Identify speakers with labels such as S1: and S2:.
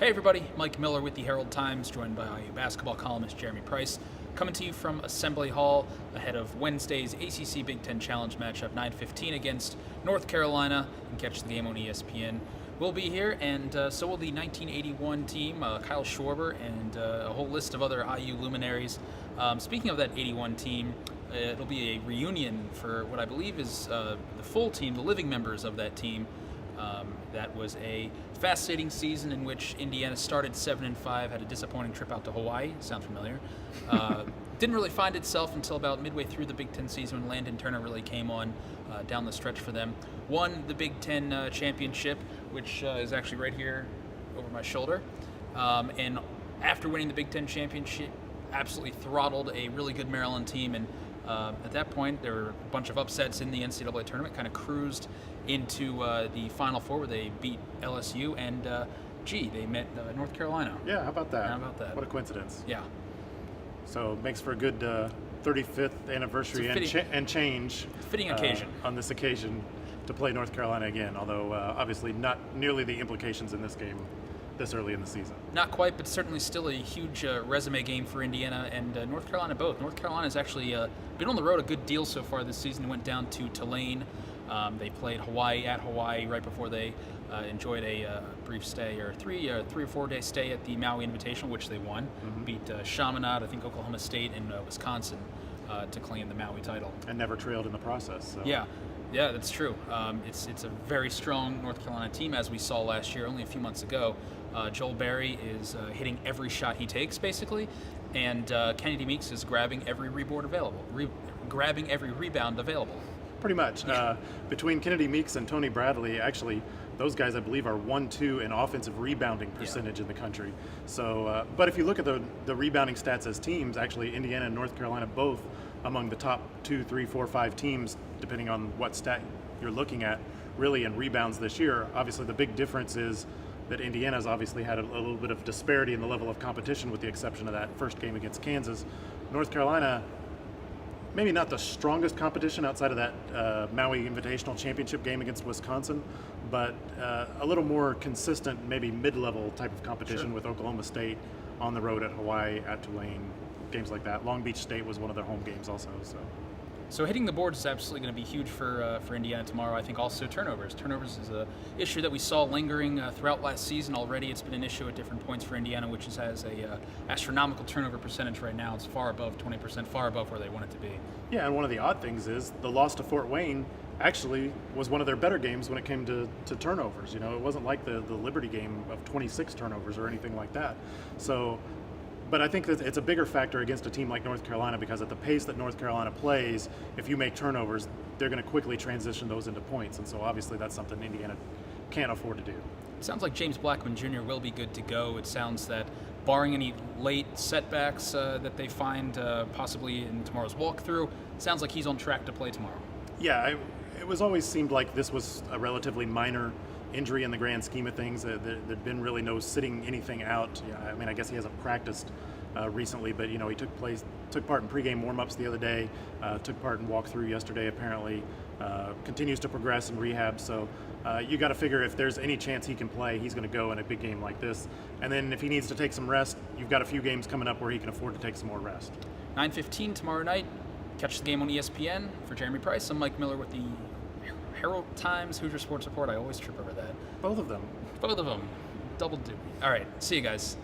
S1: Hey everybody, Mike Miller with the Herald Times, joined by basketball columnist Jeremy Price, coming to you from Assembly Hall ahead of Wednesday's ACC Big Ten Challenge matchup 9:15 against North Carolina. You can catch the game on ESPN. We'll be here, and so will the 1981 team, Kyle Schwarber, and a whole list of other IU luminaries. Speaking of that 81 team, it'll be a reunion for what I believe is the full team, the living members of that team. That was a fascinating season in which Indiana started 7-5, had a disappointing trip out to Hawaii. Sound familiar? Didn't really find itself until about midway through the Big Ten season when Landon Turner really came on down the stretch for them. Won the Big Ten championship, which is actually right here over my shoulder. And after winning the Big Ten championship, absolutely throttled a really good Maryland team. And at that point, there were a bunch of upsets in the NCAA tournament, kind of cruised into the Final Four where they beat LSU and, they met North Carolina.
S2: Yeah, how about that?
S1: How about that?
S2: What a coincidence.
S1: Yeah.
S2: So makes for a good 35th anniversary and change.
S1: Fitting occasion.
S2: On this occasion to play North Carolina again, although obviously not nearly the implications in this game this early in the season.
S1: Not quite, but certainly still a huge resume game for Indiana and North Carolina both. North Carolina's actually been on the road a good deal so far this season. Went down to Tulane. They played Hawaii at Hawaii right before they enjoyed a brief stay, or three or 4 day stay at the Maui Invitational, which they won.
S2: Mm-hmm.
S1: Beat Chaminade, I think Oklahoma State, and Wisconsin to claim the Maui title.
S2: And never trailed in the process. So.
S1: Yeah, that's true. It's a very strong North Carolina team, as we saw last year, only a few months ago. Joel Berry is hitting every shot he takes, basically, and Kennedy Meeks is grabbing every rebound available.
S2: Pretty much. Between Kennedy Meeks and Tony Bradley, actually, those guys, I believe, are 1-2 in offensive rebounding percentage in the country. So, but if you look at the rebounding stats as teams, actually, Indiana and North Carolina both among the top 2, 3, 4, 5 teams, depending on what stat you're looking at, really in rebounds this year. Obviously, the big difference is that Indiana's obviously had a little bit of disparity in the level of competition, with the exception of that first game against Kansas. North Carolina, maybe not the strongest competition outside of that Maui Invitational Championship game against Wisconsin, but a little more consistent, maybe mid-level type of competition. Sure. With Oklahoma State on the road at Hawaii, at Tulane, games like that. Long Beach State was one of their home games also.
S1: So hitting the boards is absolutely going to be huge for Indiana tomorrow. I think also turnovers. Turnovers is an issue that we saw lingering throughout last season already. It's been an issue at different points for Indiana, which has a astronomical turnover percentage right now. It's far above 20%, far above where they want it to be. Yeah,
S2: and one of the odd things is the loss to Fort Wayne actually was one of their better games when it came to turnovers. You know, it wasn't like the Liberty game of 26 turnovers or anything like that. So. But I think that it's a bigger factor against a team like North Carolina, because at the pace that North Carolina plays, if you make turnovers, they're going to quickly transition those into points. And so obviously that's something Indiana can't afford to do.
S1: It sounds like James Blackman Jr. will be good to go. It sounds that barring any late setbacks that they find possibly in tomorrow's walkthrough, it sounds like he's on track to play tomorrow.
S2: Yeah, it was always seemed like this was a relatively minor injury in the grand scheme of things. There'd been really no sitting anything out. Yeah, I mean, I guess he hasn't practiced recently, but he took part in pregame warm-ups the other day, took part in walkthrough yesterday apparently, continues to progress in rehab. So you got to figure if there's any chance he can play, he's going to go in a big game like this. And then if he needs to take some rest, you've got a few games coming up where he can afford to take some more rest.
S1: 9:15 tomorrow night. Catch the game on ESPN. For Jeremy Price, I'm Mike Miller with the Herald Times Hoosier Sports Report. I always trip over that.
S2: Both of them.
S1: Double duty. All right. See you guys.